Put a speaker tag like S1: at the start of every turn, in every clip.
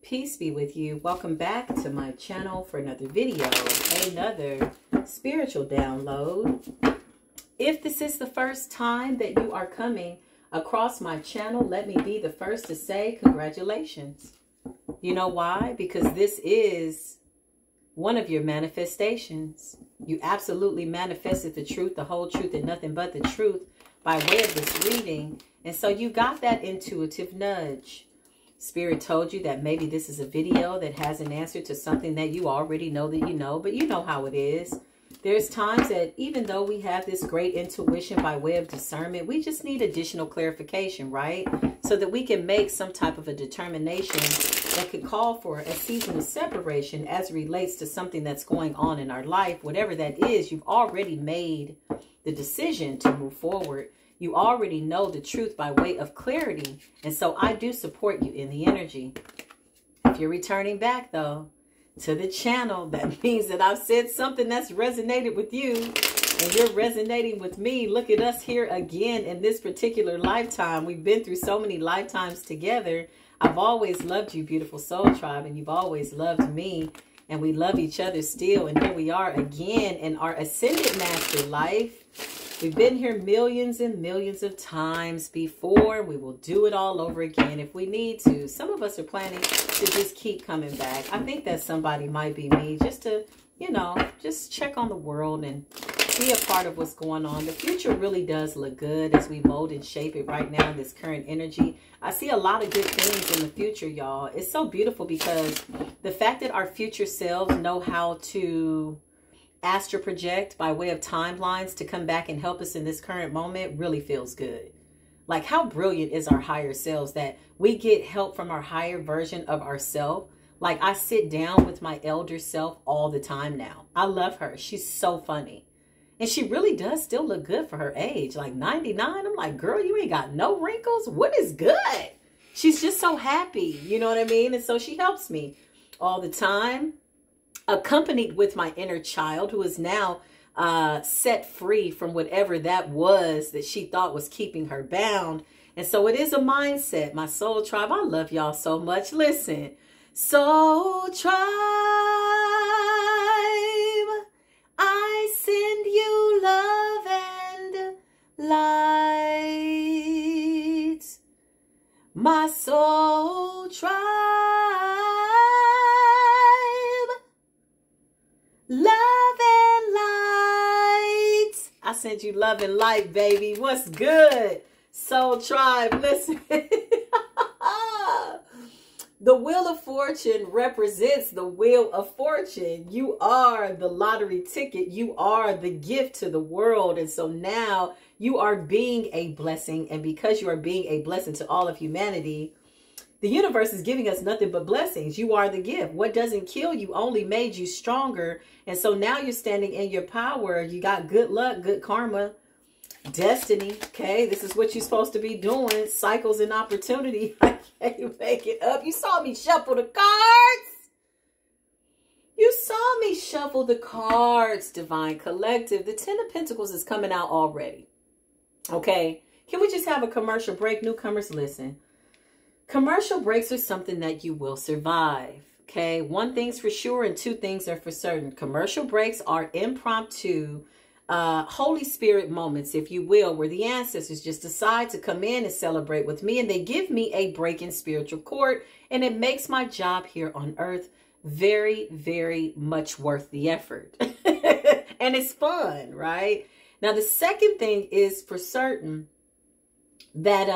S1: Peace be with you. Welcome back to my channel for another video, another spiritual download. If this is the first time that you are coming across my channel, let me be the first to say congratulations. You know why? Because this is one of your manifestations. You absolutely manifested the truth, the whole truth, and nothing but the truth by way of this reading. And so you got that intuitive nudge. Spirit told you that maybe this is a video that has an answer to something that you already know that you know, but you know how it is. There's times that even though we have this great intuition by way of discernment, we just need additional clarification, right? So that we can make some type of a determination that could call for a season of separation as it relates to something that's going on in our life. Whatever that is, you've already made the decision to move forward. You already know the truth by way of clarity. And so I do support you in the energy. If you're returning back, though, to the channel, that means that I've said something that's resonated with you. And you're resonating with me. Look at us here again in this particular lifetime. We've been through so many lifetimes together. I've always loved you, beautiful soul tribe. And you've always loved me. And we love each other still. And here we are again in our ascended master life. We've been here millions and millions of times before. We will do it all over again if we need to. Some of us are planning to just keep coming back. I think that somebody might be me, just to, you know, just check on the world and be a part of what's going on. The future really does look good as we mold and shape it right now in this current energy. I see a lot of good things in the future, y'all. It's so beautiful because the fact that our future selves know how to astral project by way of timelines to come back and help us in this current moment really feels good. Like, how brilliant is our higher selves that we get help from our higher version of ourselves. Like, I sit down with my elder self all the time now. I love her. She's so funny. And she really does still look good for her age. Like 99. I'm like, girl, you ain't got no wrinkles. What is good? She's just so happy. You know what I mean? And so she helps me all the time, accompanied with my inner child who is now set free from whatever that was that she thought was keeping her bound. And so it is a mindset. My soul tribe, I love y'all so much. Listen, soul tribe, I send you love and light. My soul tribe, love and light. I sent you love and light, baby. What's good? Soul tribe, listen. The Wheel of Fortune represents the Wheel of Fortune. You are the lottery ticket. You are the gift to the world. And so now you are being a blessing. And because you are being a blessing to all of humanity, the universe is giving us nothing but blessings. You are the gift. What doesn't kill you only made you stronger. And so now you're standing in your power. You got good luck, good karma, destiny. Okay, this is what you're supposed to be doing. Cycles and opportunity. I can't make it up. You saw me shuffle the cards. You saw me shuffle the cards, Divine Collective. The Ten of Pentacles is coming out already. Okay, can we just have a commercial break? Newcomers, listen. Commercial breaks are something that you will survive. Okay, one thing's for sure and two things are for certain. Commercial breaks are impromptu, Holy Spirit moments, if you will, where the ancestors just decide to come in and celebrate with me, and they give me a break in spiritual court, and it makes my job here on earth very, very much worth the effort. And it's fun, right? Now, the second thing is for certain that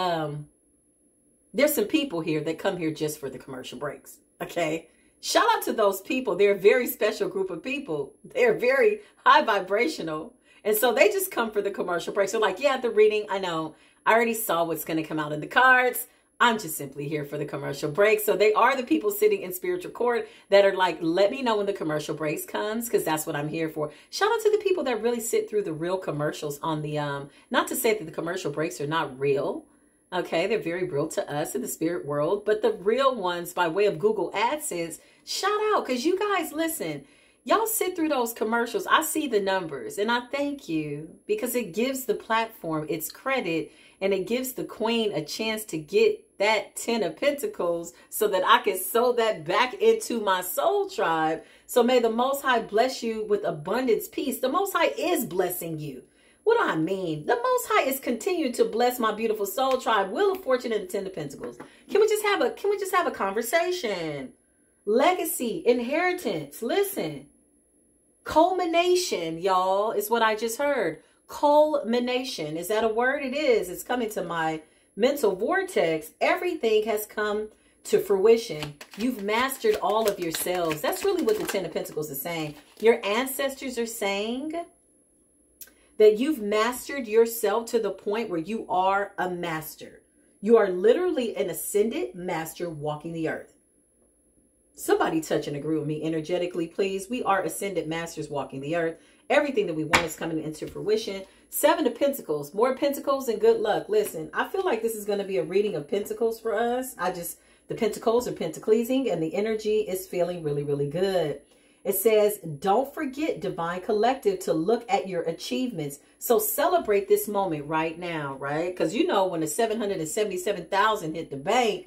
S1: there's some people here that come here just for the commercial breaks. Okay. Shout out to those people. They're a very special group of people. They're very high vibrational. And so they just come for the commercial breaks. They're like, yeah, the reading, I know. I already saw what's going to come out in the cards. I'm just simply here for the commercial break. So they are the people sitting in spiritual court that are like, let me know when the commercial breaks comes, because that's what I'm here for. Shout out to the people that really sit through the real commercials on the, not to say that the commercial breaks are not real. Okay, they're very real to us in the spirit world, but the real ones by way of Google AdSense, shout out, because you guys, listen, y'all sit through those commercials. I see the numbers and I thank you because it gives the platform its credit And it gives the queen a chance to get that 10 of Pentacles so that I can sow that back into my soul tribe. So may the Most High bless you with abundance, peace. The Most High is blessing you. What do I mean? The Most High is continuing to bless my beautiful soul tribe. Wheel of Fortune and the 10 of Pentacles. Can we just have a conversation? Legacy, inheritance. Listen. Culmination, y'all, is what I just heard. Culmination. Is that a word? It is. It's coming to my mental vortex. Everything has come to fruition. You've mastered all of yourselves. That's really what the 10 of Pentacles is saying. Your ancestors are saying that you've mastered yourself to the point where you are a master. You are literally an ascended master walking the earth. Somebody touch and agree with me energetically, please. We are ascended masters walking the earth. Everything that we want is coming into fruition. 7 of Pentacles. More Pentacles and good luck. Listen, I feel like this is going to be a reading of Pentacles for us. The Pentacles are pentaclesing and the energy is feeling really, really good. It says, don't forget, Divine Collective, to look at your achievements. So celebrate this moment right now, right? Because you know when the 777,000 hit the bank,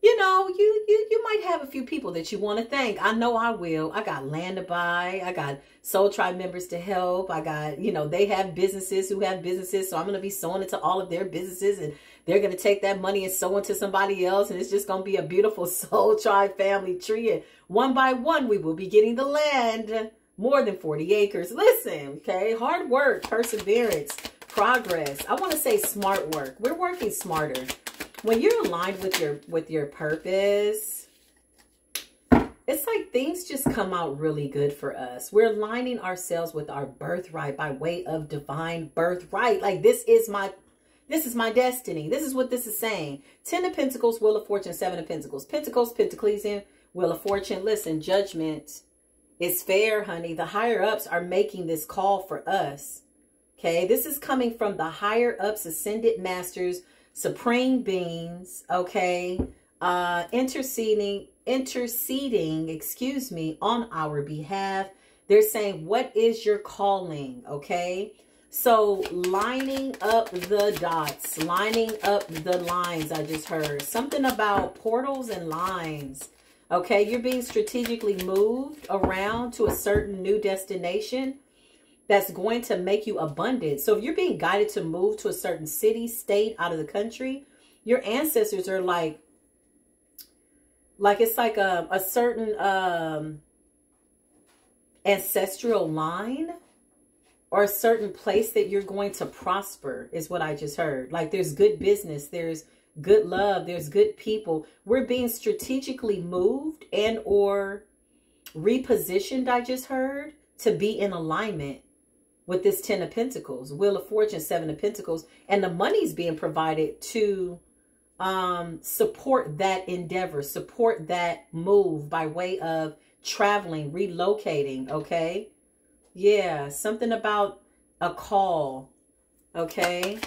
S1: you know, you might have a few people that you want to thank. I know I will. I got land to buy. I got Soul Tribe members to help. I got, you know, they have businesses who have businesses. So I'm going to be sowing into all of their businesses. And they're going to take that money and sow into somebody else. And it's just going to be a beautiful Soul Tribe family tree. And one by one, we will be getting the land. More than 40 acres. Listen, okay. Hard work, perseverance, progress. I want to say smart work. We're working smarter. When you're aligned with your purpose, it's like things just come out really good for us. We're aligning ourselves with our birthright by way of divine birthright. Like this is my destiny. This is what this is saying. 10 of Pentacles, Wheel of Fortune, 7 of Pentacles. Pentacles, Pentaclesian, Wheel of Fortune. Listen, judgment is fair, honey. The higher ups are making this call for us. Okay, this is coming from the higher ups, ascended masters, supreme beings, okay, interceding, excuse me, on our behalf. They're saying, what is your calling, okay? So lining up the dots, lining up the lines, I just heard. Something about portals and lines, okay? You're being strategically moved around to a certain new destination that's going to make you abundant. So if you're being guided to move to a certain city, state, out of the country, your ancestors are like it's like a certain ancestral line or a certain place that you're going to prosper is what I just heard. Like there's good business, there's good love, there's good people. We're being strategically moved and or repositioned, I just heard, to be in alignment with this 10 of Pentacles, Wheel of Fortune, 7 of Pentacles, and the money's being provided to support that endeavor, support that move by way of traveling, relocating, okay? Yeah, something about a call, okay?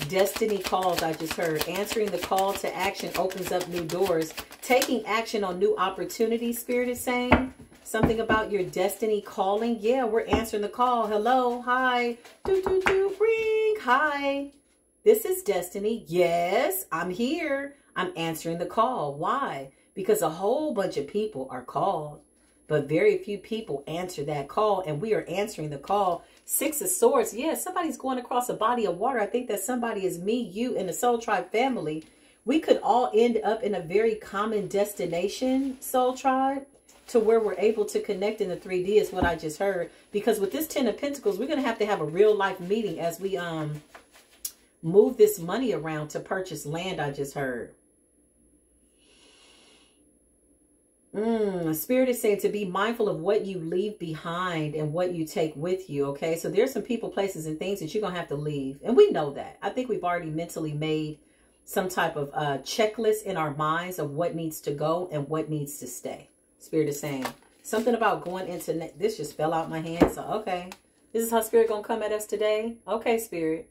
S1: Destiny calls, I just heard. Answering the call to action opens up new doors. Taking action on new opportunities, Spirit is saying. Something about your destiny calling. Yeah, we're answering the call. Hello. Hi. Ring. Hi. This is destiny. Yes, I'm here. I'm answering the call. Why? Because a whole bunch of people are called, but very few people answer that call, and we are answering the call. 6 of Swords. Yeah, somebody's going across a body of water. I think that somebody is me, you, and the Soul Tribe family. We could all end up in a very common destination, Soul Tribe, to where we're able to connect in the 3D is what I just heard. Because with this 10 of Pentacles, we're going to have a real life meeting as we move this money around to purchase land, I just heard. Spirit is saying to be mindful of what you leave behind and what you take with you, okay? So there's some people, places, and things that you're going to have to leave. And we know that. I think we've already mentally made some type of checklist in our minds of what needs to go and what needs to stay. Spirit is saying something about going into this just fell out my hand. So, okay. This is how Spirit going to come at us today. Okay, Spirit.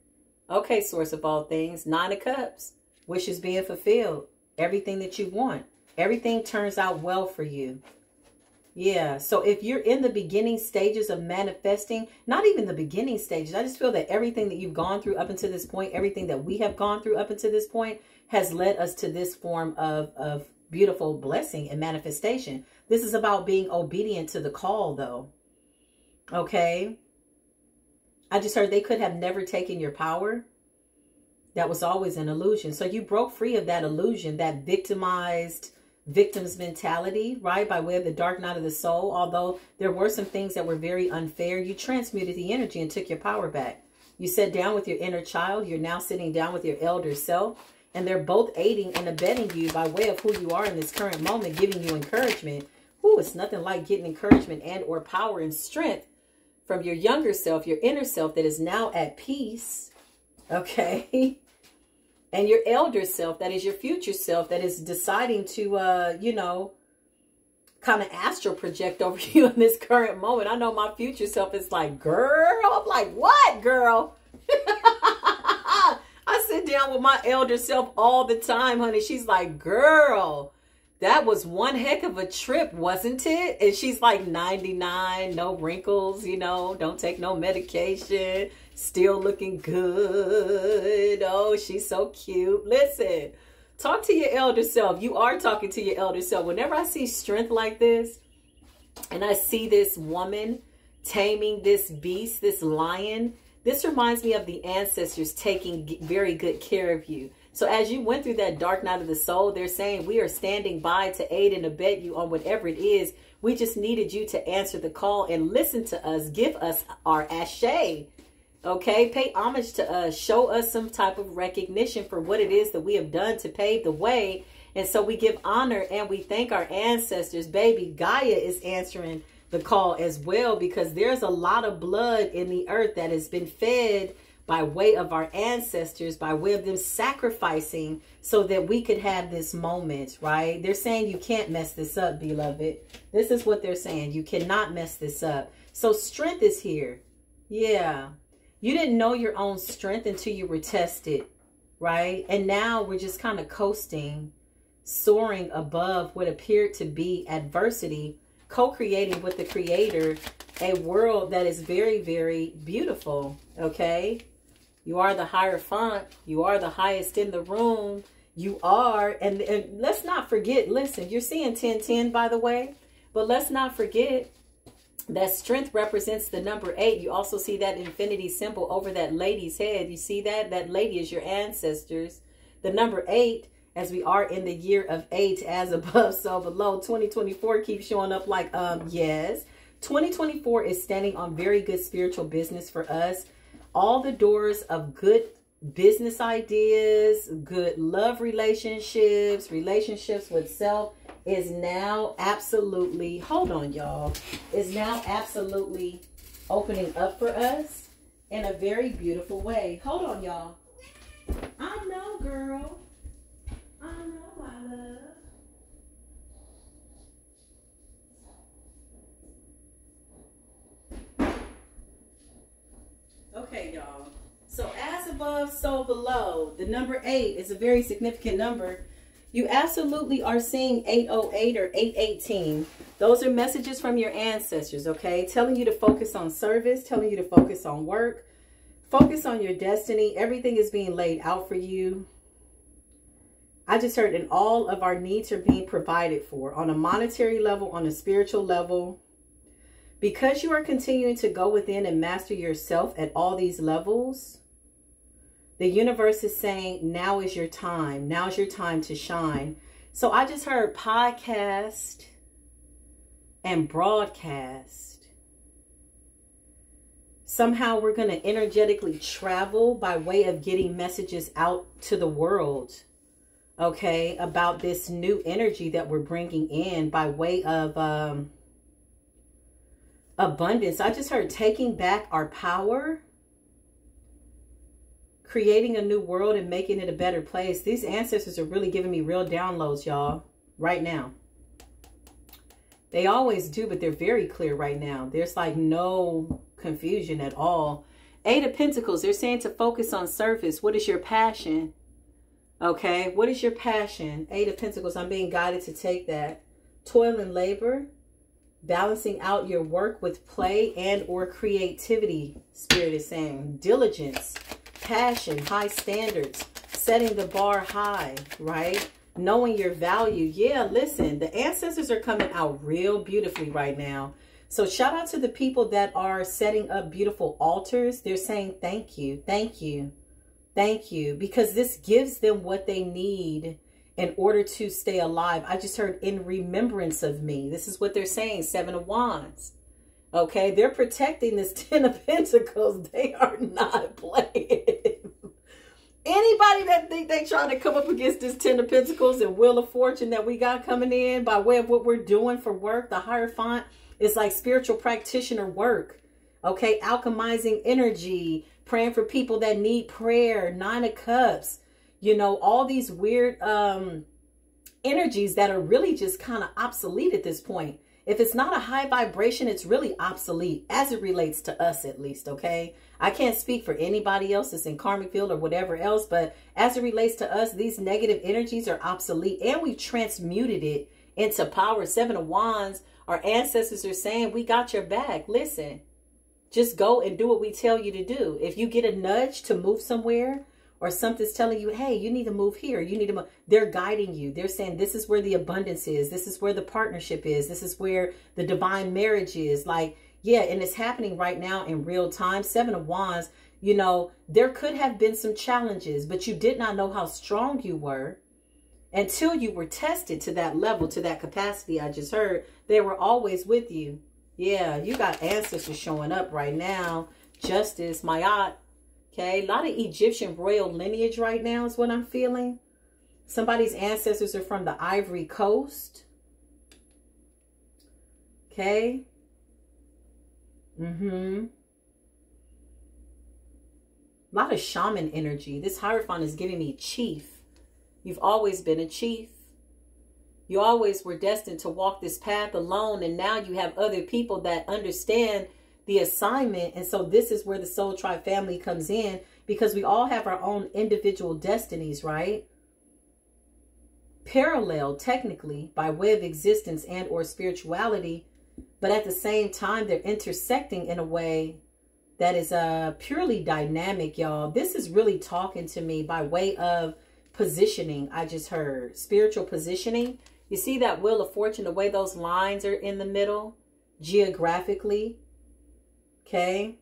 S1: Okay, Source of all things. 9 of Cups. Wishes being fulfilled. Everything that you want. Everything turns out well for you. Yeah. So if you're in the beginning stages of manifesting, not even the beginning stages, I just feel that everything that you've gone through up until this point, everything that we have gone through up until this point has led us to this form of beautiful blessing and manifestation. This is about being obedient to the call, though. Okay. I just heard they could have never taken your power. That was always an illusion. So you broke free of that illusion, that victim's mentality, right? By way of the dark night of the soul. Although there were some things that were very unfair, you transmuted the energy and took your power back. You sat down with your inner child. You're now sitting down with your elder self. And they're both aiding and abetting you by way of who you are in this current moment, giving you encouragement. Ooh, it's nothing like getting encouragement and or power and strength from your younger self, your inner self that is now at peace. Okay. And your elder self, that is your future self, that is deciding to, you know, kind of astral project over you in this current moment. I know my future self is like, girl. I'm like, what, girl? I sit down with my elder self all the time, honey. She's like, girl, that was one heck of a trip, wasn't it? And she's like 99, no wrinkles, you know, don't take no medication. Still looking good. Oh, she's so cute. Listen, talk to your elder self. You are talking to your elder self. Whenever I see strength like this, and I see this woman taming this beast, this lion, this reminds me of the ancestors taking very good care of you. So as you went through that dark night of the soul, they're saying we are standing by to aid and abet you on whatever it is. We just needed you to answer the call and listen to us. Give us our ashe. Okay, pay homage to us. Show us some type of recognition for what it is that we have done to pave the way. And so we give honor and we thank our ancestors. Baby, Gaia is answering the call as well, because there's a lot of blood in the earth that has been fed by way of our ancestors, by way of them sacrificing so that we could have this moment, right? They're saying you can't mess this up, beloved. This is what they're saying. You cannot mess this up. So strength is here. Yeah. You didn't know your own strength until you were tested, right? And now we're just kind of coasting, soaring above what appeared to be adversity, co-creating with the Creator a world that is very, very beautiful, okay? You are the Hierophant. You are the highest in the room. You are, and let's not forget, listen, you're seeing 1010, by the way, but let's not forget that strength represents the number 8. You also see that infinity symbol over that lady's head. You see that? That lady is your ancestors. The number 8, as we are in the year of 8, as above, so below. 2024 keeps showing up like, yes. 2024 is standing on very good spiritual business for us. All the doors of good business ideas, good love relationships, relationships with self, is now absolutely, hold on y'all, is now absolutely opening up for us in a very beautiful way. Hold on y'all. I know, girl. I know, my love. Okay, y'all. So as above, so below. The number 8 is a very significant number. You absolutely are seeing 808 or 818. Those are messages from your ancestors, okay? Telling you to focus on service, telling you to focus on work, focus on your destiny. Everything is being laid out for you. I just heard, and all of our needs are being provided for on a monetary level, on a spiritual level. Because you are continuing to go within and master yourself at all these levels, the universe is saying, now is your time. Now is your time to shine. So I just heard podcast and broadcast. Somehow we're going to energetically travel by way of getting messages out to the world, okay, about this new energy that we're bringing in by way of abundance. I just heard taking back our power, creating a new world and making it a better place. These ancestors are really giving me real downloads, y'all, right now. They always do, but they're very clear right now. There's like no confusion at all. 8 of Pentacles, they're saying to focus on service. What is your passion? Okay, what is your passion? 8 of Pentacles, I'm being guided to take that. Toil and labor. Balancing out your work with play and or creativity, Spirit is saying. Diligence, passion, high standards, setting the bar high, right? Knowing your value. Yeah, listen, the ancestors are coming out real beautifully right now. So shout out to the people that are setting up beautiful altars. They're saying thank you, thank you, thank you, because this gives them what they need in order to stay alive. I just heard in remembrance of me. This is what they're saying, 7 of Wands. Okay, they're protecting this 10 of Pentacles. They are not playing. Anybody that think they trying to come up against this 10 of Pentacles and Wheel of Fortune that we got coming in by way of what we're doing for work, the Hierophant is like spiritual practitioner work. Okay, alchemizing energy, praying for people that need prayer, 9 of Cups. You know, all these weird energies that are really just kind of obsolete at this point. If it's not a high vibration, it's really obsolete as it relates to us, at least, okay? I can't speak for anybody else that's in karmic field or whatever else, but as it relates to us, these negative energies are obsolete, and we've transmuted it into power. 7 of Wands, our ancestors are saying, we got your back. Listen, just go and do what we tell you to do. If you get a nudge to move somewhere, or something's telling you, hey, you need to move here. You need to move. They're guiding you. They're saying, this is where the abundance is. This is where the partnership is. This is where the divine marriage is. Like, yeah, and it's happening right now in real time. 7 of Wands, you know, there could have been some challenges, but you did not know how strong you were until you were tested to that level, to that capacity. I just heard they were always with you. Yeah, you got ancestors showing up right now. Justice, Mayat. Okay, a lot of Egyptian royal lineage right now is what I'm feeling. Somebody's ancestors are from the Ivory Coast. Okay. A lot of shaman energy. This Hierophant is giving me chief. You've always been a chief. You always were destined to walk this path alone, and now you have other people that understand the assignment. And so this is where the Soul Tribe family comes in, because we all have our own individual destinies, right? Parallel technically by way of existence and or spirituality, but at the same time they're intersecting in a way that is purely dynamic, y'all. This is really talking to me by way of positioning. I just heard spiritual positioning. You see that Wheel of Fortune, the way those lines are in the middle geographically. Okay,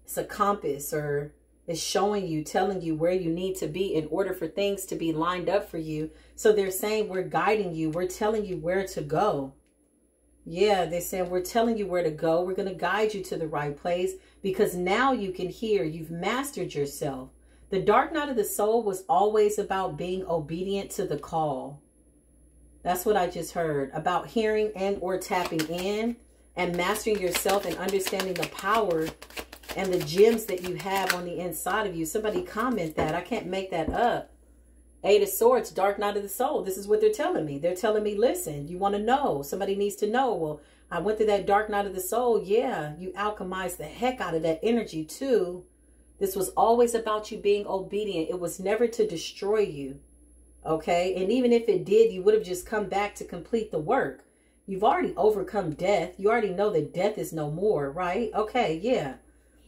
S1: it's a compass, or it's showing you, telling you where you need to be in order for things to be lined up for you. So they're saying, we're guiding you. We're telling you where to go. Yeah, they're saying, we're telling you where to go. We're going to guide you to the right place, because now you can hear. You've mastered yourself. The dark night of the soul was always about being obedient to the call. That's what I just heard, about hearing and or tapping in and mastering yourself and understanding the power and the gems that you have on the inside of you. Somebody comment that. I can't make that up. 8 of Swords, dark night of the soul. This is what they're telling me. They're telling me, listen, you want to know. Somebody needs to know. Well, I went through that dark night of the soul. Yeah, you alchemized the heck out of that energy too. This was always about you being obedient. It was never to destroy you. Okay? And even if it did, you would have just come back to complete the work. You've already overcome death. You already know that death is no more, right? Okay, yeah.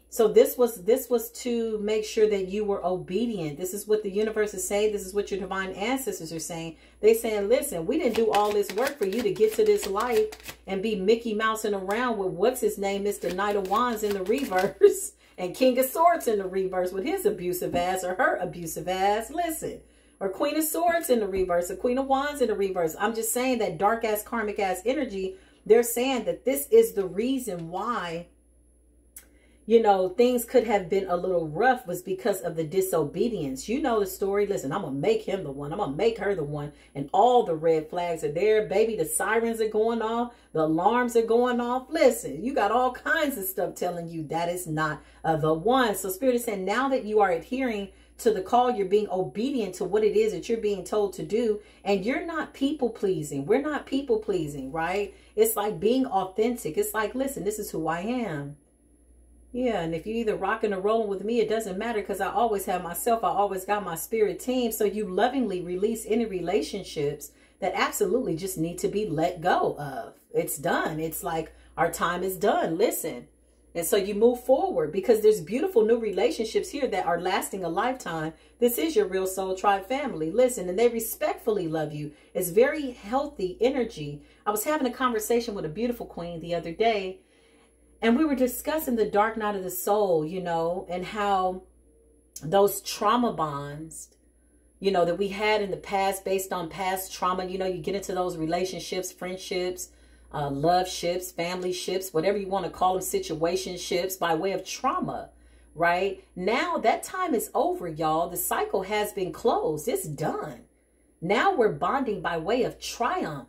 S1: So this was to make sure that you were obedient. This is what the universe is saying. This is what your divine ancestors are saying. They're saying, listen, we didn't do all this work for you to get to this life and be Mickey Mousing around with, what's his name, Mr. Knight of Wands in the reverse and King of Swords in the reverse with his abusive ass or her abusive ass. Listen. Or Queen of Swords in the reverse, or Queen of Wands in the reverse. I'm just saying that dark ass, karmic ass energy, they're saying that this is the reason why, you know, things could have been a little rough, was because of the disobedience. You know the story. Listen, I'm going to make him the one. I'm going to make her the one. And all the red flags are there. Baby, the sirens are going off. The alarms are going off. Listen, you got all kinds of stuff telling you that is not the one. So Spirit is saying, now that you are adhering to the call, you're being obedient to what it is that you're being told to do, and you're not people pleasing. We're not people pleasing, right? It's like being authentic. It's like, listen, this is who I am. Yeah, and if you're either rocking or rolling with me, it doesn't matter, because I always have myself. I always got my spirit team. So you lovingly release any relationships that absolutely just need to be let go of. It's done. It's like our time is done. Listen. And so you move forward because there's beautiful new relationships here that are lasting a lifetime. This is your real soul tribe family. Listen, and they respectfully love you. It's very healthy energy. I was having a conversation with a beautiful queen the other day, and we were discussing the dark night of the soul, you know, and how those trauma bonds, you know, that we had in the past based on past trauma, you know, you get into those relationships, friendships, love ships, family ships, whatever you want to call them, situationships by way of trauma, right? Now that time is over, y'all. The cycle has been closed. It's done. Now we're bonding by way of triumph,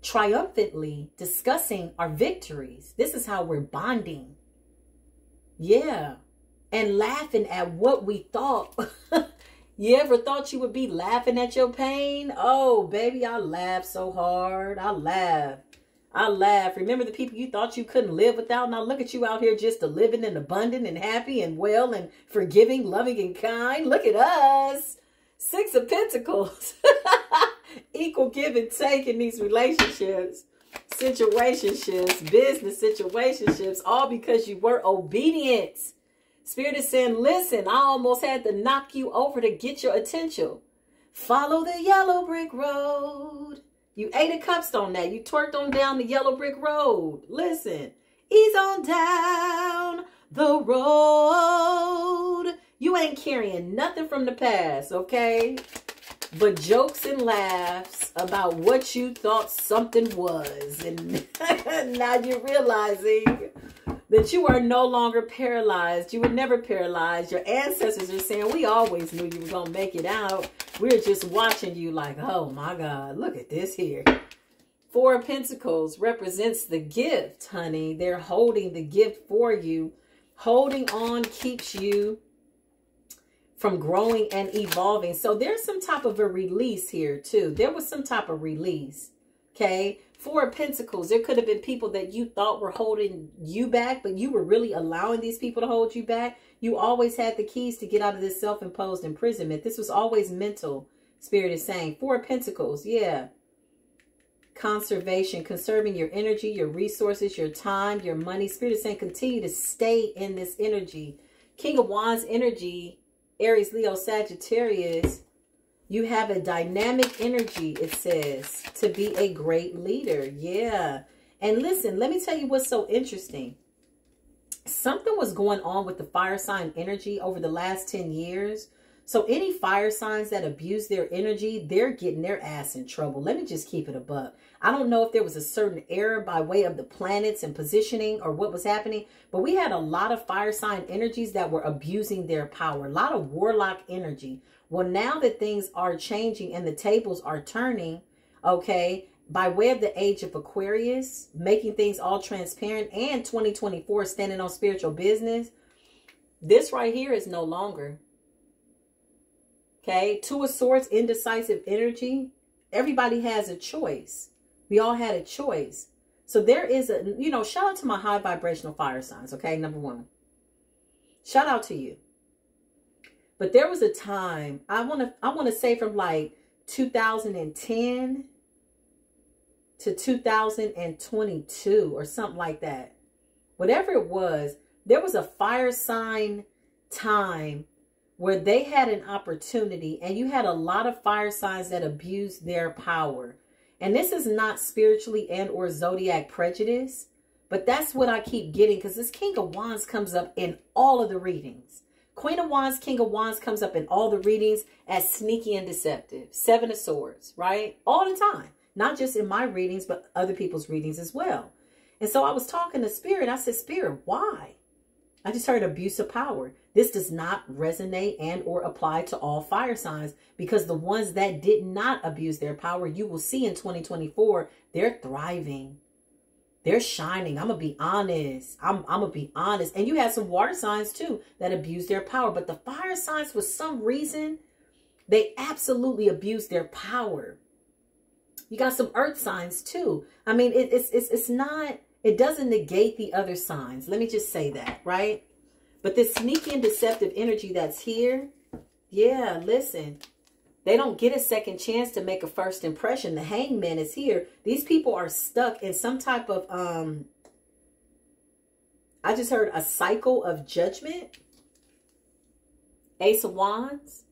S1: triumphantly discussing our victories. This is how we're bonding. Yeah. And laughing at what we thought. You ever thought you would be laughing at your pain? Oh, baby, I laughed so hard. I laughed. I laughed. Remember the people you thought you couldn't live without? Now look at you out here just living and abundant and happy and well and forgiving, loving and kind. Look at us. 6 of Pentacles. Equal give and take in these relationships, situationships, business situationships, all because you were obedient. Spirit is saying, listen, I almost had to knock you over to get your attention. Follow the yellow brick road. You 8 of Cups on that. You twerked on down the yellow brick road. Listen, ease on down the road. You ain't carrying nothing from the past, okay? But jokes and laughs about what you thought something was. And now you're realizing that you are no longer paralyzed. You were never paralyzed. Your ancestors are saying, we always knew you were going to make it out. We're just watching you like, oh my God, look at this here. 4 of Pentacles represents the gift, honey. They're holding the gift for you. Holding on keeps you from growing and evolving. So there's some type of a release here too. There was some type of release. Okay. 4 of Pentacles. There could have been people that you thought were holding you back, but you were really allowing these people to hold you back. You always had the keys to get out of this self-imposed imprisonment. This was always mental, Spirit is saying. 4 of Pentacles. Yeah. Conservation, conserving your energy, your resources, your time, your money. Spirit is saying continue to stay in this energy. King of Wands energy, Aries, Leo, Sagittarius. You have a dynamic energy, it says, to be a great leader. Yeah. And listen, let me tell you what's so interesting. Something was going on with the fire sign energy over the last 10 years. So any fire signs that abuse their energy, they're getting their ass in trouble. Let me just keep it a buck. I don't know if there was a certain error by way of the planets and positioning or what was happening, but we had a lot of fire sign energies that were abusing their power. A lot of warlock energy. Well, now that things are changing and the tables are turning, okay, by way of the age of Aquarius, making things all transparent, and 2024 standing on spiritual business, this right here is no longer. Okay, 2 of Swords, indecisive energy. Everybody has a choice. We all had a choice. So there is a, you know, shout out to my high vibrational fire signs, okay, number 1. Shout out to you. But there was a time, I want to say from like 2010 to 2022 or something like that. Whatever it was, there was a fire sign time where they had an opportunity, and you had a lot of fire signs that abused their power. And this is not spiritually and or zodiac prejudice, but that's what I keep getting, because this King of Wands comes up in all of the readings. Queen of Wands, King of Wands comes up in all the readings as sneaky and deceptive. 7 of Swords, right? All the time. Not just in my readings, but other people's readings as well. And so I was talking to Spirit. I said, Spirit, why? I just heard abuse of power. This does not resonate and or apply to all fire signs, because the ones that did not abuse their power, you will see in 2024, they're thriving. They're shining. I'm going to be honest. I'm going to be honest. And you had some water signs too that abused their power. But the fire signs, for some reason, they absolutely abused their power. You got some earth signs too. I mean, it's not, it doesn't negate the other signs. Let me just say that, right? But this sneaky and deceptive energy that's here, yeah, listen. They don't get a second chance to make a first impression. The Hangman is here. These people are stuck in some type of, I just heard a cycle of judgment. Ace of Wands.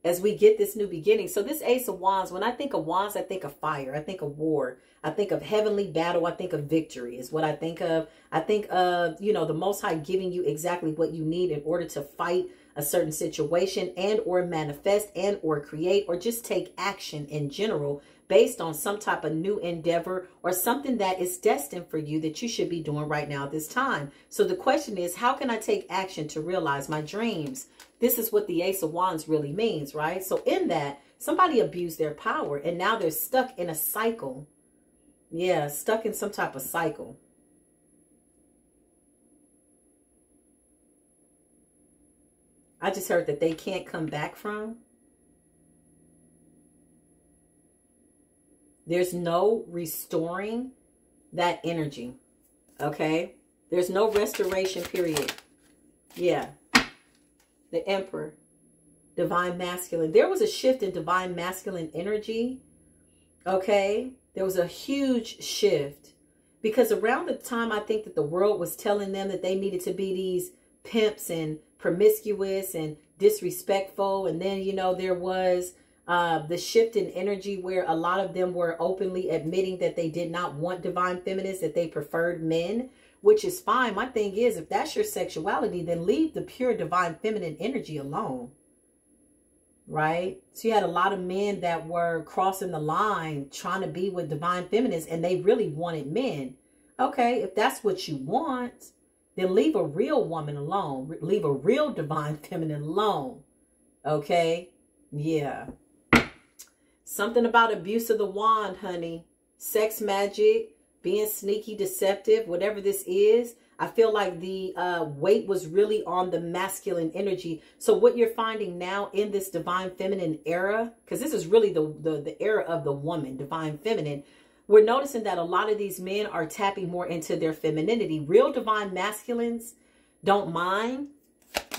S1: As we get this new beginning. So this Ace of Wands, when I think of wands, I think of fire. I think of war. I think of heavenly battle. I think of victory is what I think of. I think of, you know, the Most High giving you exactly what you need in order to fight a certain situation and or manifest and or create or just take action in general based on some type of new endeavor or something that is destined for you that you should be doing right now at this time. So the question is, how can I take action to realize my dreams? This is what the Ace of Wands really means, right? So in that, somebody abused their power and now they're stuck in a cycle. Yeah, stuck in some type of cycle. I just heard that they can't come back from. There's no restoring that energy. Okay? There's no restoration period. Yeah. The Emperor. Divine masculine. There was a shift in divine masculine energy. Okay? There was a huge shift. Because around the time I think that the world was telling them that they needed to be these pimps and promiscuous and disrespectful. And then, you know, there was the shift in energy where a lot of them were openly admitting that they did not want divine feminists, that they preferred men, which is fine. My thing is, if that's your sexuality, then leave the pure divine feminine energy alone. Right? So you had a lot of men that were crossing the line trying to be with divine feminists and they really wanted men. Okay, if that's what you want, then leave a real woman alone. Leave a real divine feminine alone. Okay? Yeah. Something about abuse of the wand, honey. Sex magic, being sneaky, deceptive, whatever this is. I feel like the weight was really on the masculine energy. So what you're finding now in this divine feminine era, because this is really the era of the woman, divine feminine, we're noticing that a lot of these men are tapping more into their femininity. Real divine masculines don't mind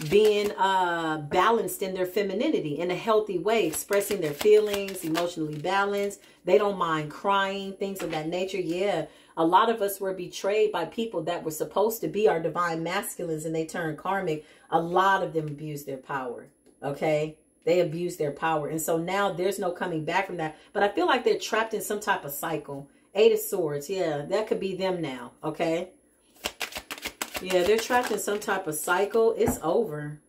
S1: being balanced in their femininity in a healthy way, expressing their feelings, emotionally balanced. They don't mind crying, things of that nature. Yeah, a lot of us were betrayed by people that were supposed to be our divine masculines and they turned karmic. A lot of them abused their power, okay? They abused their power. And so now there's no coming back from that. But I feel like they're trapped in some type of cycle. 8 of Swords, yeah, that could be them now, okay? Yeah, they're trapped in some type of cycle. It's over.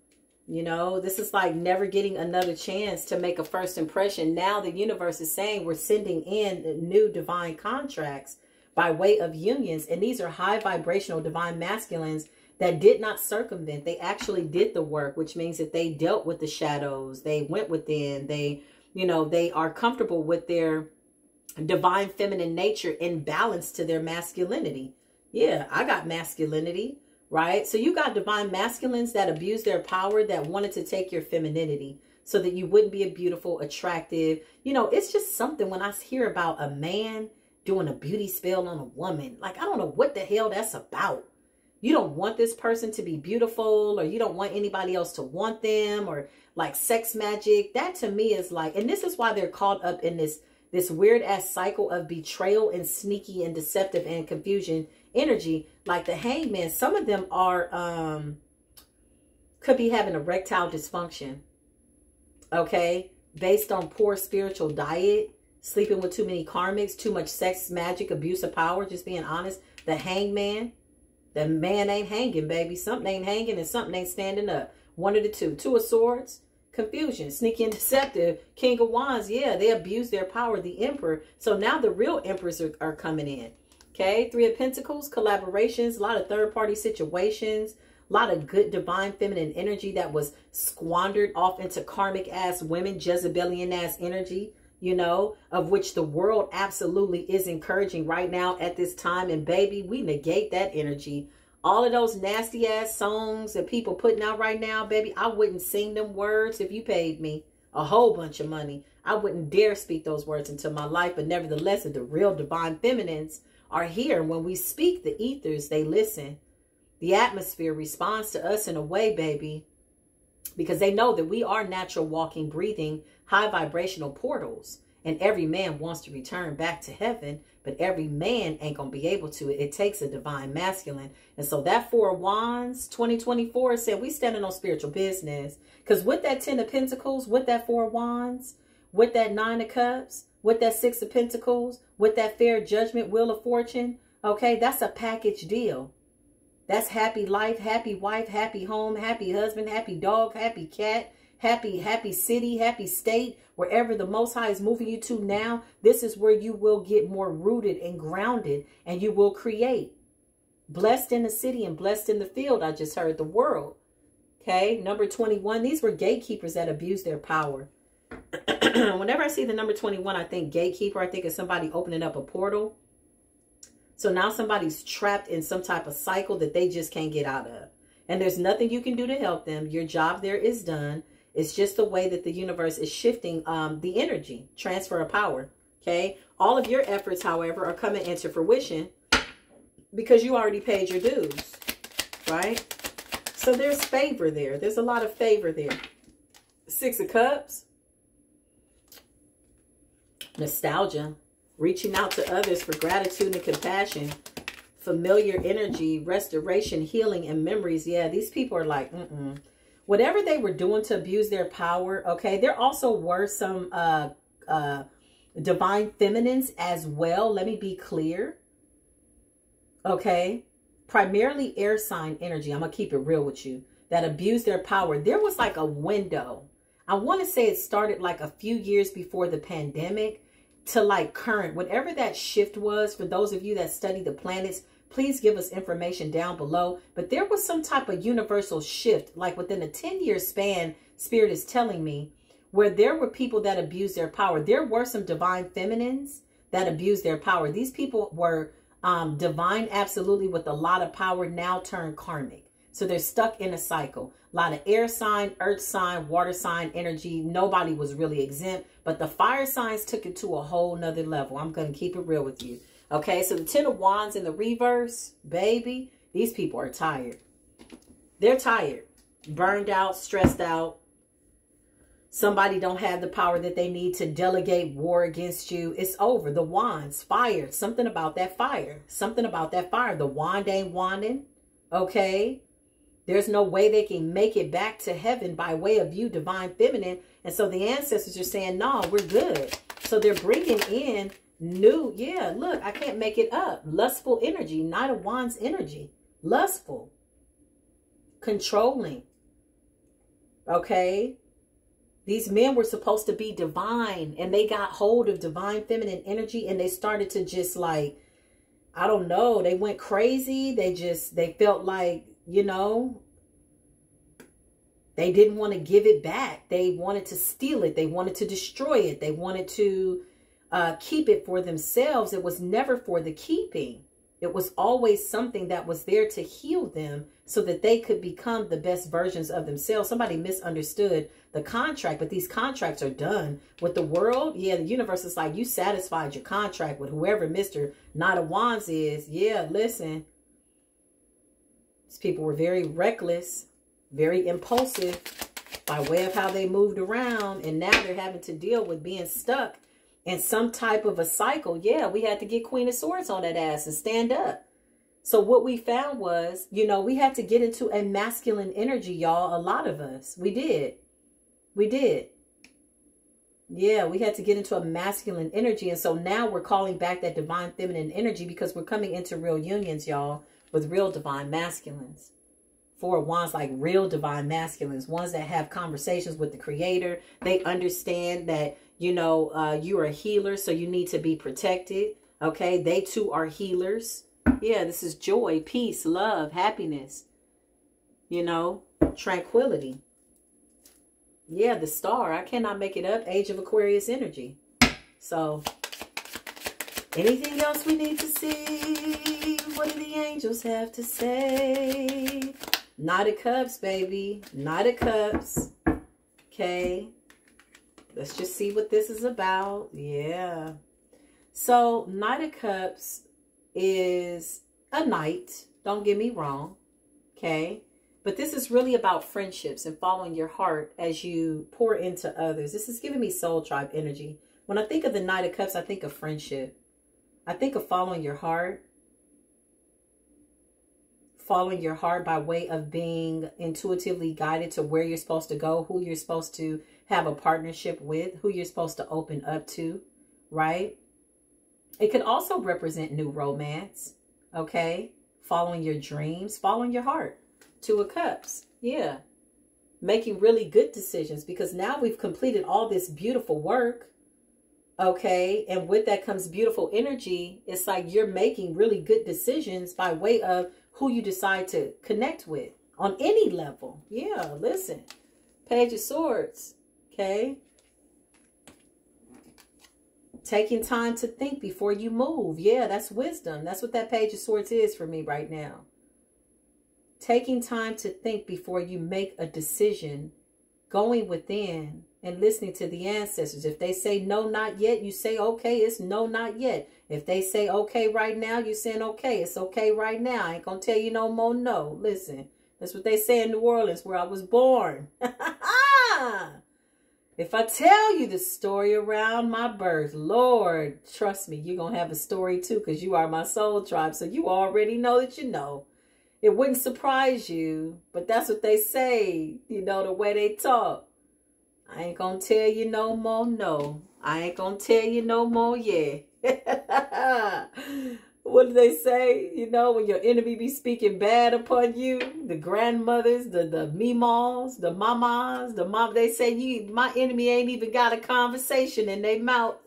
S1: You know, this is like never getting another chance to make a first impression. Now the universe is saying we're sending in new divine contracts by way of unions. And these are high vibrational divine masculines that did not circumvent. They actually did the work, which means that they dealt with the shadows. They went within. They, you know, they are comfortable with their divine feminine nature in balance to their masculinity. Yeah, I got masculinity, right? So you got divine masculines that abuse their power, that wanted to take your femininity so that you wouldn't be a beautiful, attractive. You know, it's just something when I hear about a man doing a beauty spell on a woman. Like, I don't know what the hell that's about. You don't want this person to be beautiful, or you don't want anybody else to want them, or like sex magic. That to me is like, and this is why they're caught up in this weird ass cycle of betrayal and sneaky and deceptive and confusion energy. Like the Hangman, some of them are could be having erectile dysfunction, okay, based on poor spiritual diet, sleeping with too many karmics, too much sex magic, abuse of power. Just being honest. The Hangman, the man ain't hanging, baby. Something ain't hanging and something ain't standing up. One of the two. 2 of Swords, confusion, sneaky and deceptive. King of Wands, yeah, they abuse their power. The Emperor. So now the real emperors are coming in. Okay, 3 of Pentacles, collaborations, a lot of third-party situations, a lot of good divine feminine energy that was squandered off into karmic-ass women, Jezebelian-ass energy, you know, of which the world absolutely is encouraging right now at this time. And baby, we negate that energy. All of those nasty-ass songs that people putting out right now, baby, I wouldn't sing them words if you paid me a whole bunch of money. I wouldn't dare speak those words into my life. But nevertheless, the real divine feminines are here. When we speak, the ethers, they listen. The atmosphere responds to us in a way, baby, because they know that we are natural, walking, breathing, high vibrational portals. And every man wants to return back to heaven, but every man ain't going to be able to. It takes a divine masculine. And so that 4 of Wands, 2024, said we standing on spiritual business. Because with that 10 of Pentacles, with that 4 of Wands, with that 9 of Cups, with that 6 of Pentacles, with that fair judgment, wheel of fortune, okay, that's a package deal. That's happy life, happy wife, happy home, happy husband, happy dog, happy cat, happy city, happy state. Wherever the Most High is moving you to now, this is where you will get more rooted and grounded, and you will create. Blessed in the city and blessed in the field, I just heard the world. Okay, number 21, these were gatekeepers that abused their power. Whenever I see the number 21, I think gatekeeper. I think it's somebody opening up a portal. So now somebody's trapped in some type of cycle that they just can't get out of. And there's nothing you can do to help them. Your job there is done. It's just the way that the universe is shifting the energy, transfer of power. Okay. All of your efforts, however, are coming into fruition because you already paid your dues. Right. So there's favor there. There's a lot of favor there. 6 of Cups. Nostalgia. Reaching out to others for gratitude and compassion. Familiar energy, restoration, healing, and memories. Yeah, these people are like, whatever they were doing to abuse their power, okay, there also were some divine feminines as well. Let me be clear. Okay. Primarily air sign energy. I'm going to keep it real with you. That abused their power. There was like a window. I want to say it started like a few years before the pandemic to like current. Whatever that shift was, for those of you that study the planets, please give us information down below. But there was some type of universal shift, like within a 10-year span, Spirit is telling me, where there were people that abused their power. There were some divine feminines that abused their power. These people were divine, absolutely, with a lot of power, now turned karmic. So they're stuck in a cycle. A lot of air sign, earth sign, water sign energy. Nobody was really exempt. But the fire signs took it to a whole nother level. I'm going to keep it real with you. Okay, so the 10 of Wands in the reverse, baby, these people are tired. They're tired, burned out, stressed out. Somebody don't have the power that they need to delegate war against you. It's over. The Wands, fire, something about that fire. Something about that fire. The wand ain't wanding, okay? There's no way they can make it back to heaven by way of you, divine feminine. And so the ancestors are saying, no, we're good. So they're bringing in new, yeah, look, I can't make it up. Lustful energy, Knight of Wands energy. Lustful. Controlling. Okay. These men were supposed to be divine, and they got hold of divine feminine energy, and they started to just like, I don't know, they went crazy. They felt like, you know, they didn't want to give it back. They wanted to steal it. They wanted to destroy it. They wanted to keep it for themselves. It was never for the keeping. It was always something that was there to heal them so that they could become the best versions of themselves. Somebody misunderstood the contract, but these contracts are done with the world. Yeah, the universe is like, you satisfied your contract with whoever Mr. Knight of Wands is. Yeah, listen. These people were very reckless, very impulsive by way of how they moved around. And now they're having to deal with being stuck in some type of a cycle. Yeah, we had to get Queen of Swords on that ass and stand up. So what we found was, you know, we had to get into a masculine energy, y'all. A lot of us. We did. We did. Yeah, we had to get into a masculine energy. And so now we're calling back that divine feminine energy because we're coming into real unions, y'all, with real divine masculines. 4 of Wands, like real divine masculines, ones that have conversations with the Creator. They understand that, you know, you're a healer, so you need to be protected. Okay, they too are healers. Yeah, this is joy, peace, love, happiness, you know, tranquility. Yeah, the star, I cannot make it up. Age of Aquarius energy. So, anything else we need to see? What do the angels have to say? Knight of Cups, baby. Knight of Cups. Okay. Let's just see what this is about. Yeah. So, Knight of Cups is a knight. Don't get me wrong. Okay. But this is really about friendships and following your heart as you pour into others. This is giving me soul tribe energy. When I think of the Knight of Cups, I think of friendship. I think of following your heart. Following your heart by way of being intuitively guided to where you're supposed to go, who you're supposed to have a partnership with, who you're supposed to open up to, right? It could also represent new romance, okay? Following your dreams, following your heart. Two of Cups, yeah. Making really good decisions, because now we've completed all this beautiful work, okay? And with that comes beautiful energy. It's like you're making really good decisions by way of who you decide to connect with on any level. Yeah, listen. Page of Swords, okay? Taking time to think before you move. Yeah, that's wisdom. That's what that Page of Swords is for me right now. Taking time to think before you make a decision. Going within and listening to the ancestors. If they say no, not yet, you say, okay, it's no, not yet. If they say okay right now, you're saying, okay, it's okay right now. I ain't going to tell you no more no. Listen, that's what they say in New Orleans, where I was born. If I tell you the story around my birth, Lord, trust me, you're going to have a story too, because you are my soul tribe. So you already know that you know. It wouldn't surprise you, but that's what they say, you know, the way they talk. I ain't going to tell you no more no. I ain't going to tell you no more yeah. What do they say? You know, when your enemy be speaking bad upon you, the grandmothers, the meemaws, the mamas, the mom, they say, my enemy ain't even got a conversation in their mouth.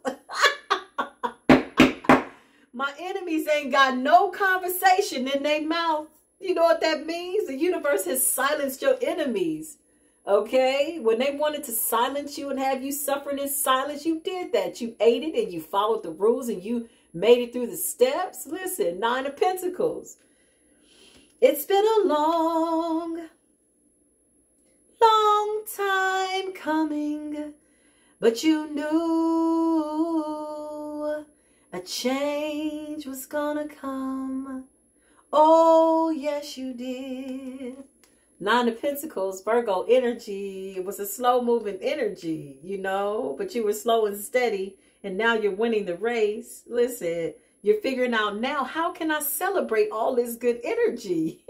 S1: My enemies ain't got no conversation in their mouth. You know what that means? The universe has silenced your enemies. Okay? When they wanted to silence you and have you suffering in silence, you did that. You ate it and you followed the rules and you made it through the steps. Listen, Nine of Pentacles. It's been a long time coming, but you knew a change was gonna come. Oh, yes, you did. Nine of Pentacles, Virgo energy. It was a slow moving energy, you know, but you were slow and steady. And now you're winning the race. Listen, you're figuring out now, how can I celebrate all this good energy?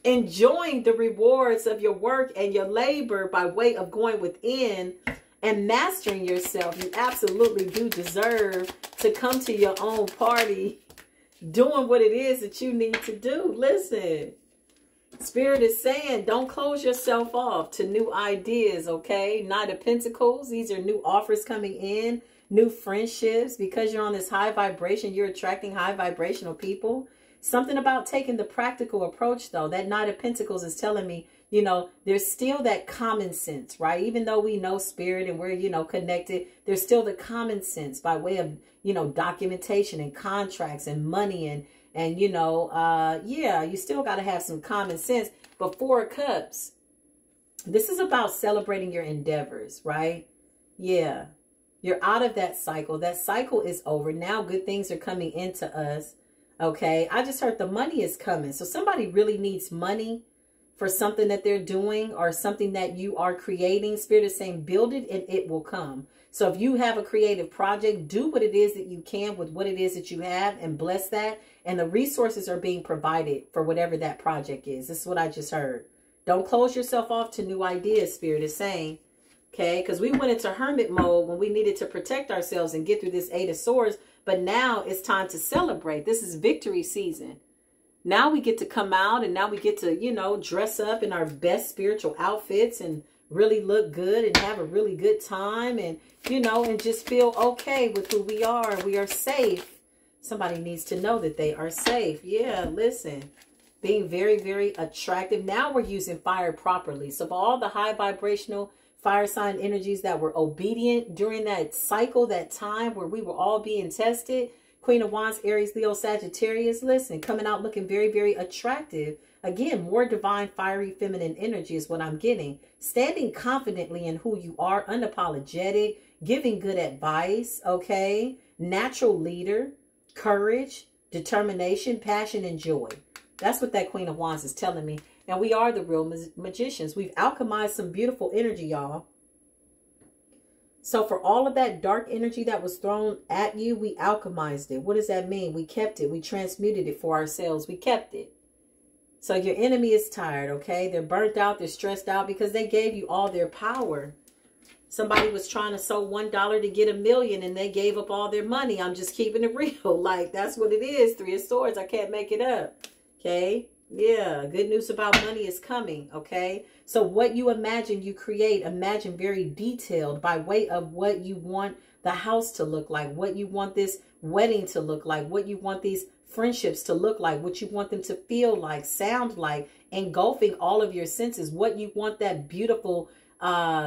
S1: Enjoying the rewards of your work and your labor by way of going within and mastering yourself. You absolutely do deserve to come to your own party, doing what it is that you need to do. Listen, Spirit is saying, don't close yourself off to new ideas, okay? Knight of Pentacles, these are new offers coming in, new friendships. Because you're on this high vibration, you're attracting high vibrational people. Something about taking the practical approach, though. That Knight of Pentacles is telling me, you know, there's still that common sense, right? Even though we know Spirit and we're, you know, connected, there's still the common sense by way of, you know, documentation and contracts and money and you know, yeah, you still got to have some common sense. But Four of Cups, this is about celebrating your endeavors, right? Yeah, you're out of that cycle. That cycle is over. Now good things are coming into us, okay? I just heard the money is coming. So somebody really needs money for something that they're doing or something that you are creating. Spirit is saying, build it and it will come. So if you have a creative project, do what it is that you can with what it is that you have and bless that. And the resources are being provided for whatever that project is. This is what I just heard. Don't close yourself off to new ideas, Spirit is saying. Okay, because we went into hermit mode when we needed to protect ourselves and get through this Eight of Swords. But now it's time to celebrate. This is victory season. Now we get to come out and now we get to, you know, dress up in our best spiritual outfits and really look good and have a really good time and, you know, and just feel okay with who we are. We are safe. Somebody needs to know that they are safe. Yeah, listen. Being very, very attractive. Now we're using fire properly. So for all the high vibrational fire sign energies that were obedient during that cycle, that time where we were all being tested, Queen of Wands, Aries, Leo, Sagittarius, listen, coming out looking very, very attractive. Again, more divine, fiery, feminine energy is what I'm getting. Standing confidently in who you are, unapologetic, giving good advice, okay? Natural leader, courage, determination, passion, and joy. That's what that Queen of Wands is telling me. And we are the real magicians. We've alchemized some beautiful energy, y'all. So for all of that dark energy that was thrown at you, we alchemized it. What does that mean? We kept it. We transmuted it for ourselves. We kept it. So your enemy is tired, okay? They're burnt out. They're stressed out because they gave you all their power. Somebody was trying to sow $1 to get $1 million and they gave up all their money. I'm just keeping it real. Like, that's what it is. 3 of Swords. I can't make it up. Okay? Yeah. Good news about money is coming. Okay? So what you imagine, you create. Imagine very detailed by way of what you want the house to look like, what you want this wedding to look like, what you want these friendships to look like, what you want them to feel like, sound like, engulfing all of your senses, what you want that beautiful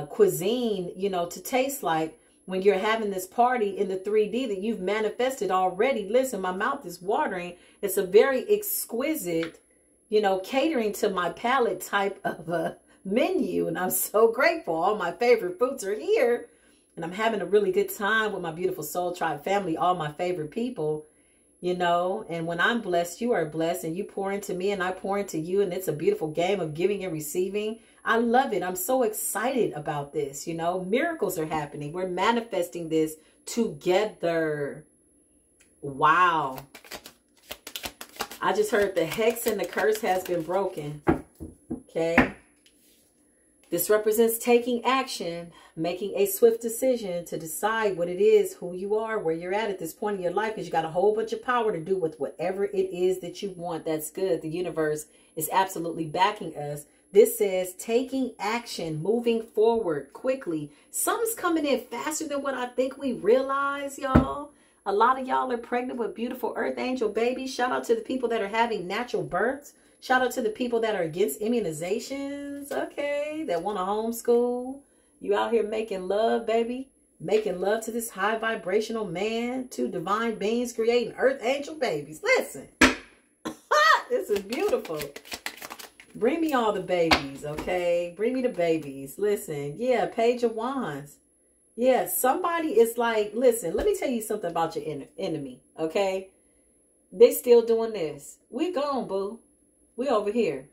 S1: cuisine, you know, to taste like when you're having this party in the 3D that you've manifested already. Listen, my mouth is watering. It's a very exquisite, you know, catering to my palate type of a menu. And I'm so grateful. All my favorite foods are here. And I'm having a really good time with my beautiful Soul Tribe family, all my favorite people, you know. And when I'm blessed, you are blessed. And you pour into me and I pour into you. And it's a beautiful game of giving and receiving. I love it. I'm so excited about this. You know, miracles are happening. We're manifesting this together. Wow. I just heard the hex and the curse has been broken. Okay. This represents taking action, making a swift decision to decide what it is, who you are, where you're at this point in your life, because you got a whole bunch of power to do with whatever it is that you want. That's good. The universe is absolutely backing us. This says taking action, moving forward quickly. Something's coming in faster than what I think we realize, y'all. A lot of y'all are pregnant with beautiful earth angel babies. Shout out to the people that are having natural births. Shout out to the people that are against immunizations, okay, that want to homeschool. You out here making love, baby. Making love to this high vibrational man. 2 divine beings creating earth angel babies. Listen. This is beautiful. Bring me all the babies, okay? Bring me the babies. Listen, yeah, Page of Wands. Yeah, somebody is like, listen, let me tell you something about your enemy, okay? They still doing this. We gone, boo. We over here.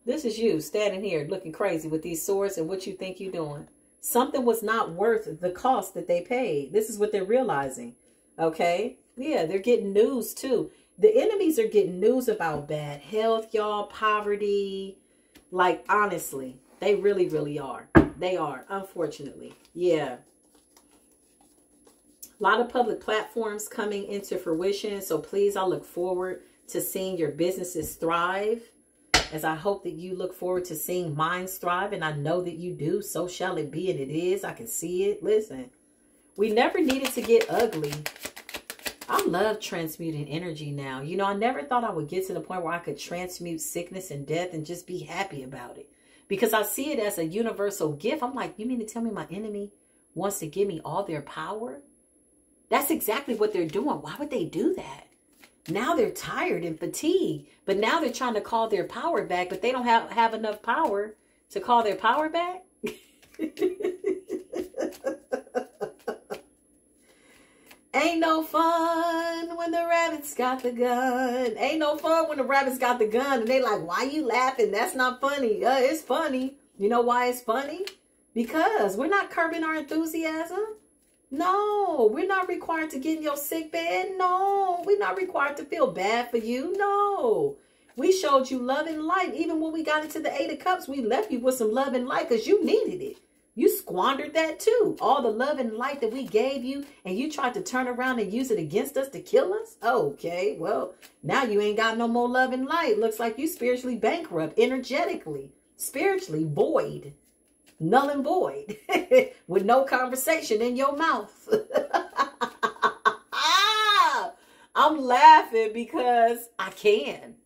S1: This is you standing here looking crazy with these swords and what you think you're doing. Something was not worth the cost that they paid. This is what they're realizing, okay? Yeah, they're getting news too. The enemies are getting news about bad health, y'all, poverty. Like, honestly, they really, really are. They are, unfortunately. Yeah. A lot of public platforms coming into fruition. So please, I look forward to seeing your businesses thrive. As I hope that you look forward to seeing mine thrive. And I know that you do. So shall it be. And it is. I can see it. Listen, we never needed to get ugly. I love transmuting energy now. You know, I never thought I would get to the point where I could transmute sickness and death and just be happy about it. Because I see it as a universal gift. I'm like, you mean to tell me my enemy wants to give me all their power? That's exactly what they're doing. Why would they do that? Now they're tired and fatigued. But now they're trying to call their power back. But they don't have enough power to call their power back. Ain't no fun when the rabbits got the gun. Ain't no fun when the rabbits got the gun. And they like, why you laughing? That's not funny. It's funny. You know why it's funny? Because we're not curbing our enthusiasm. No, we're not required to get in your sick bed. No, we're not required to feel bad for you. No, we showed you love and light. Even when we got into the 8 of Cups, we left you with some love and light because you needed it. You squandered that too. All the love and light that we gave you, and you tried to turn around and use it against us to kill us? Okay, well, now you ain't got no more love and light. Looks like you spiritually bankrupt, energetically, spiritually void, null and void, with no conversation in your mouth. I'm laughing because I can.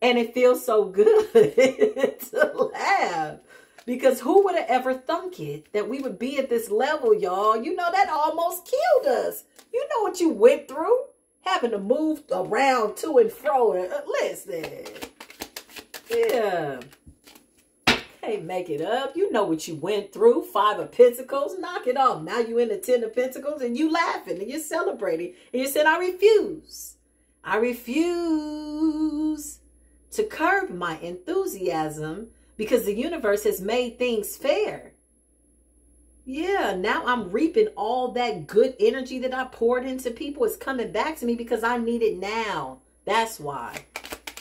S1: And it feels so good to laugh. Because who would have ever thunk it that we would be at this level, y'all? You know, that almost killed us. You know what you went through? Having to move around to and fro. Listen. Yeah. Can't make it up. You know what you went through. 5 of Pentacles. Knock it off. Now you in the 10 of Pentacles and you laughing and you're celebrating. And you said, I refuse. I refuse to curb my enthusiasm because the universe has made things fair. Yeah, now I'm reaping all that good energy that I poured into people. It's coming back to me because I need it now. That's why.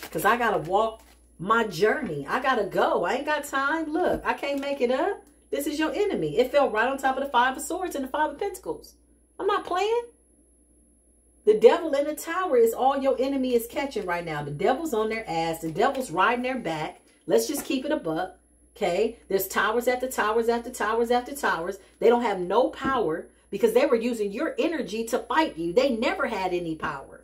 S1: Because I got to walk my journey. I got to go. I ain't got time. Look, I can't make it up. This is your enemy. It fell right on top of the Five of Swords and the Five of Pentacles. I'm not playing. The devil in the tower is all your enemy is catching right now. The devil's on their ass. The devil's riding their back. Let's just keep it a buck. Okay, there's towers after towers after towers after towers. They don't have no power because they were using your energy to fight you. They never had any power.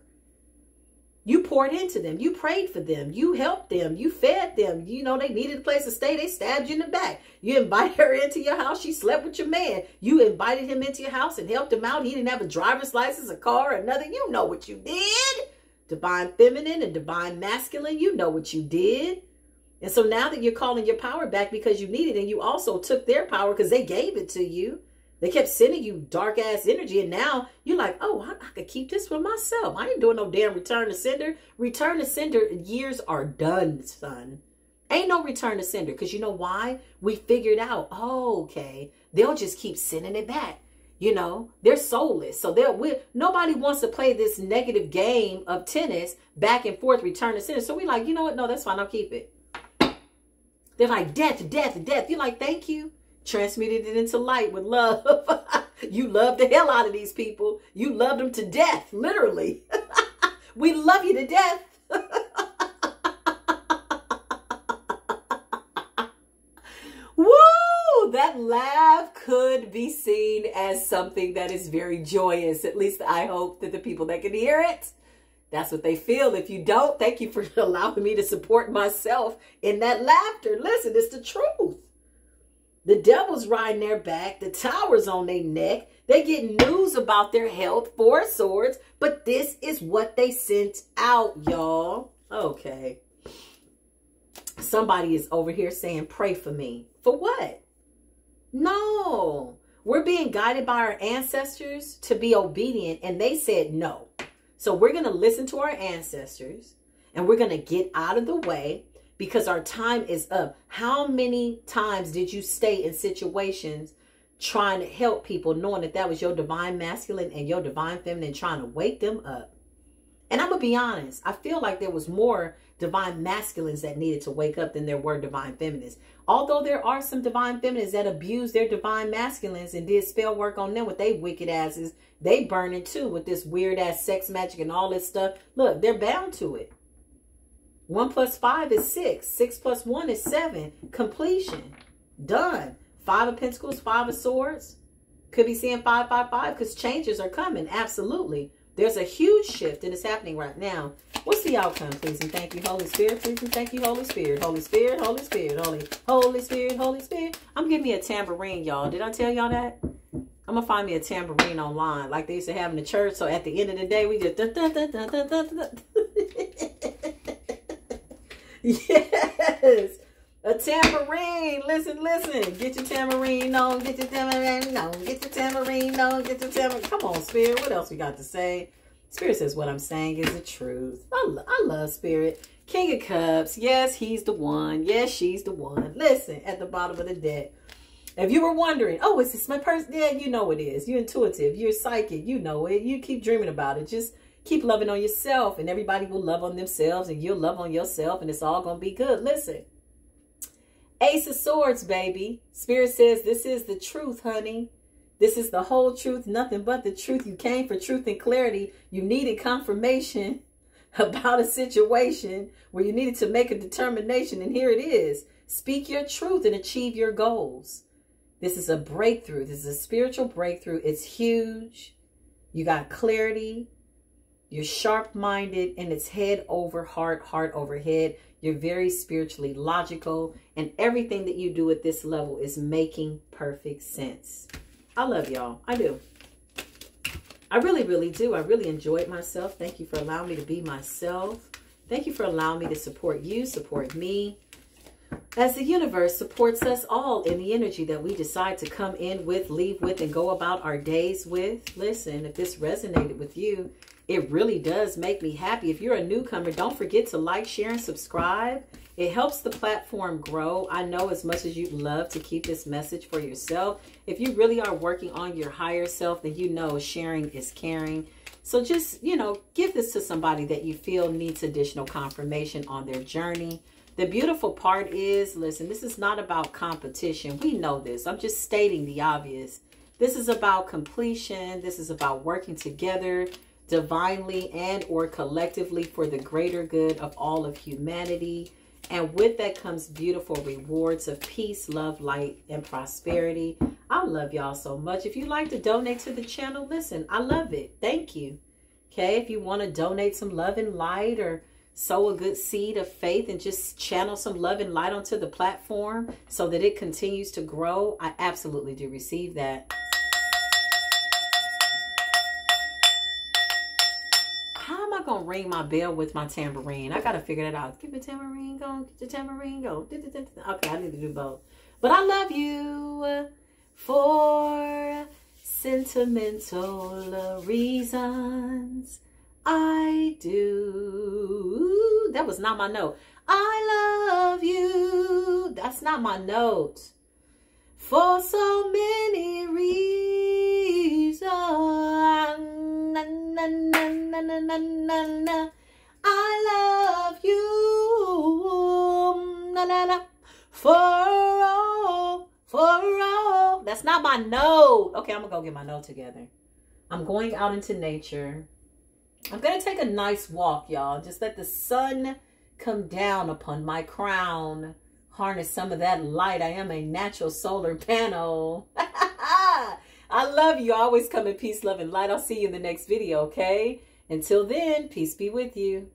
S1: You poured into them. You prayed for them. You helped them. You fed them. You know, they needed a place to stay. They stabbed you in the back. You invited her into your house. She slept with your man. You invited him into your house and helped him out. He didn't have a driver's license, a car, or nothing. You know what you did. Divine feminine and divine masculine. You know what you did. And so now that you're calling your power back because you need it, and you also took their power because they gave it to you. They kept sending you dark ass energy. And now you're like, oh, I could keep this for myself. I ain't doing no damn return to sender. Return to sender years are done, son. Ain't no return to sender. Because you know why? We figured out, oh, okay, they'll just keep sending it back. You know, they're soulless. So nobody wants to play this negative game of tennis back and forth, return to sender. So we're like, you know what? No, that's fine. I'll keep it. They're like, death, death, death. You're like, thank you. Transmuted it into light with love. You love the hell out of these people. You love them to death, literally. We love you to death. Woo! That laugh could be seen as something that is very joyous. At least I hope that the people that can hear it, that's what they feel. If you don't, thank you for allowing me to support myself in that laughter. Listen, it's the truth. The devil's riding their back. The tower's on their neck. They get news about their health, Four of Swords. But this is what they sent out, y'all. Okay. Somebody is over here saying, pray for me. For what? No. We're being guided by our ancestors to be obedient. And they said no. So we're going to listen to our ancestors. And we're going to get out of the way. Because our time is up. How many times did you stay in situations trying to help people, knowing that that was your divine masculine and your divine feminine, trying to wake them up? And I'm going to be honest. I feel like there was more divine masculines that needed to wake up than there were divine feminines. Although there are some divine feminines that abused their divine masculines and did spell work on them with they wicked asses. They burning too with this weird ass sex magic and all this stuff. Look, they're bound to it. 1 + 5 is 6. 6 + 1 is 7. Completion. Done. 5 of Pentacles, 5 of Swords. Could be seeing 5, 5, 5 because changes are coming. Absolutely. There's a huge shift and it's happening right now. What's the outcome, please? And thank you, Holy Spirit. Please and thank you, Holy Spirit. Holy Spirit, Holy Spirit, Holy Spirit, Holy Spirit. I'm giving me a tambourine, y'all. Did I tell y'all that? I'm going to find me a tambourine online like they used to have in the church. So at the end of the day, we just... Yes, a tambourine. Listen, listen. Get your tambourine on. Get your tambourine on. Get your tambourine on. Get your tambourine. Come on, Spirit. What else we got to say? Spirit says what I'm saying is the truth. I love Spirit. King of Cups. Yes, he's the one. Yes, she's the one. Listen, at the bottom of the deck. If you were wondering, oh, is this my person? Yeah, you know it is. You're intuitive. You're psychic. You know it. You keep dreaming about it. Just keep loving on yourself and everybody will love on themselves and you'll love on yourself and it's all going to be good. Listen, Ace of Swords, baby. Spirit says this is the truth, honey. This is the whole truth, nothing but the truth. You came for truth and clarity. You needed confirmation about a situation where you needed to make a determination. And here it is. Speak your truth and achieve your goals. This is a breakthrough. This is a spiritual breakthrough. It's huge. You got clarity. You're sharp-minded and it's head over heart, heart over head. You're very spiritually logical and everything that you do at this level is making perfect sense. I love y'all. I do. I really, really do. I really enjoyed myself. Thank you for allowing me to be myself. Thank you for allowing me to support you, support me. As the universe supports us all in the energy that we decide to come in with, leave with, and go about our days with. Listen, if this resonated with you, It really does make me happy. If you're a newcomer, don't forget to like, share, and subscribe. It helps the platform grow. I know as much as you'd love to keep this message for yourself, if you really are working on your higher self, then you know sharing is caring. So just, you know, give this to somebody that you feel needs additional confirmation on their journey. The beautiful part is, listen, this is not about competition. We know this. I'm just stating the obvious. This is about completion. This is about working together divinely and or collectively for the greater good of all of humanity. And with that comes beautiful rewards of peace, love, light, and prosperity. I love y'all so much. If you'd like to donate to the channel, listen, I love it. Thank you. Okay, if you want to donate some love and light or sow a good seed of faith and just channel some love and light onto the platform so that it continues to grow, I absolutely do receive that. How am I going to ring my bell with my tambourine? I got to figure that out. Get the tambourine going. Get the tambourine going. Okay, I need to do both. But I love you for sentimental reasons. I do. That was not my note. I love you. That's not my note. For so many reasons. I love you. For all. That's not my note. Okay, I'm going to go get my note together. I'm going out into nature. I'm going to take a nice walk, y'all. Just let the sun come down upon my crown. Harness some of that light. I am a natural solar panel. I love you. Always come in peace, love, and light. I'll see you in the next video, okay? Until then, peace be with you.